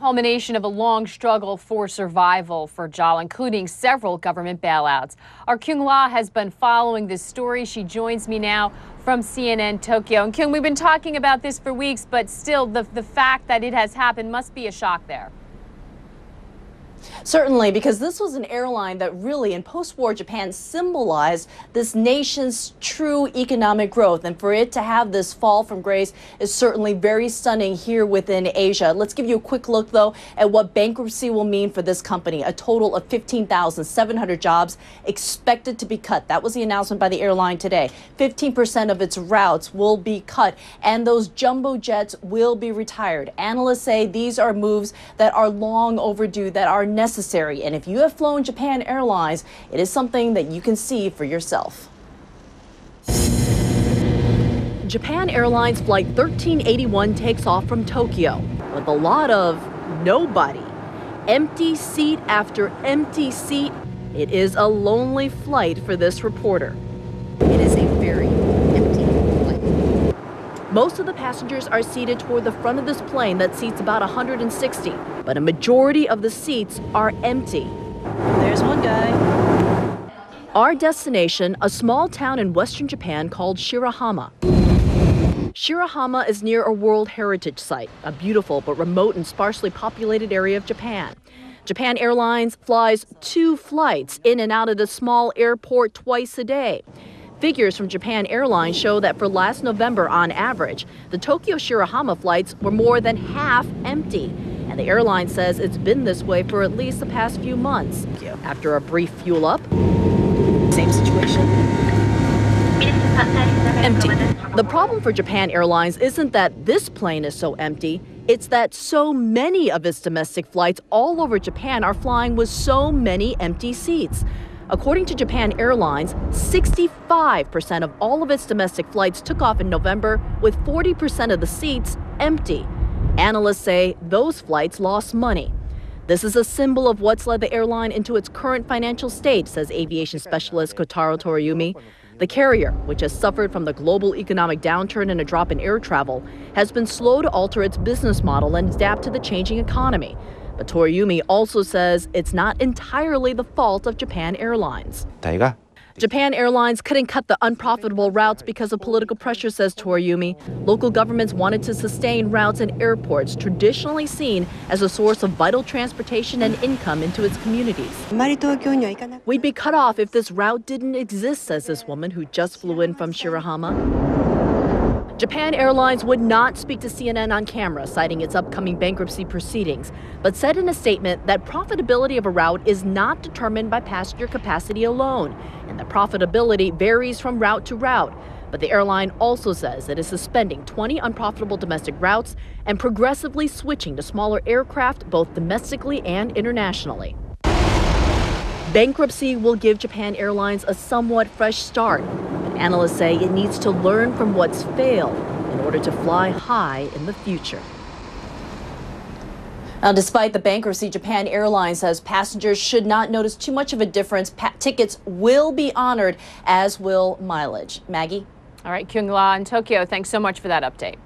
culmination of a long struggle for survival for JAL, including several government bailouts. Our Kyung Lah has been following this story. She joins me now from CNN Tokyo. And Kyung, we've been talking about this for weeks, but still the fact that it has happened must be a shock there. Certainly, because this was an airline that really, in post-war Japan, symbolized this nation's true economic growth. And for it to have this fall from grace is certainly very stunning here within Asia. Let's give you a quick look, though, at what bankruptcy will mean for this company. A total of 15,700 jobs expected to be cut. That was the announcement by the airline today. 15% of its routes will be cut, and those jumbo jets will be retired. Analysts say these are moves that are long overdue, that are necessary. And if you have flown Japan Airlines, it is something that you can see for yourself. Japan Airlines Flight 1381 takes off from Tokyo with a lot of nobody. Empty seat after empty seat. It is a lonely flight for this reporter. It is a very empty flight. Most of the passengers are seated toward the front of this plane that seats about 160, but a majority of the seats are empty. There's one guy. Our destination, a small town in western Japan called Shirahama. Shirahama is near a World Heritage Site, a beautiful but remote and sparsely populated area of Japan. Japan Airlines flies 2 flights in and out of the small airport twice a day. Figures from Japan Airlines show that for last November, on average, the Tokyo-Shirahama flights were more than half empty. And the airline says it's been this way for at least the past few months. After a brief fuel up, same situation. Empty. The problem for Japan Airlines isn't that this plane is so empty, it's that so many of its domestic flights all over Japan are flying with so many empty seats. According to Japan Airlines, 65% of all of its domestic flights took off in November, with 40% of the seats empty. Analysts say those flights lost money. This is a symbol of what's led the airline into its current financial state, says aviation specialist Kotaro Toriumi. The carrier, which has suffered from the global economic downturn and a drop in air travel, has been slow to alter its business model and adapt to the changing economy. But Toriumi also says it's not entirely the fault of Japan Airlines. Japan Airlines couldn't cut the unprofitable routes because of political pressure, says Toriumi. Local governments wanted to sustain routes and airports traditionally seen as a source of vital transportation and income into its communities. We'd be cut off if this route didn't exist, says this woman who just flew in from Shirahama. Japan Airlines would not speak to CNN on camera, citing its upcoming bankruptcy proceedings, but said in a statement that profitability of a route is not determined by passenger capacity alone, and that profitability varies from route to route. But the airline also says it is suspending 20 unprofitable domestic routes and progressively switching to smaller aircraft both domestically and internationally. Bankruptcy will give Japan Airlines a somewhat fresh start. Analysts say it needs to learn from what's failed in order to fly high in the future. Now, despite the bankruptcy, Japan Airlines says passengers should not notice too much of a difference. Tickets will be honored, as will mileage. Maggie? All right, Kyung Lah in Tokyo, thanks so much for that update.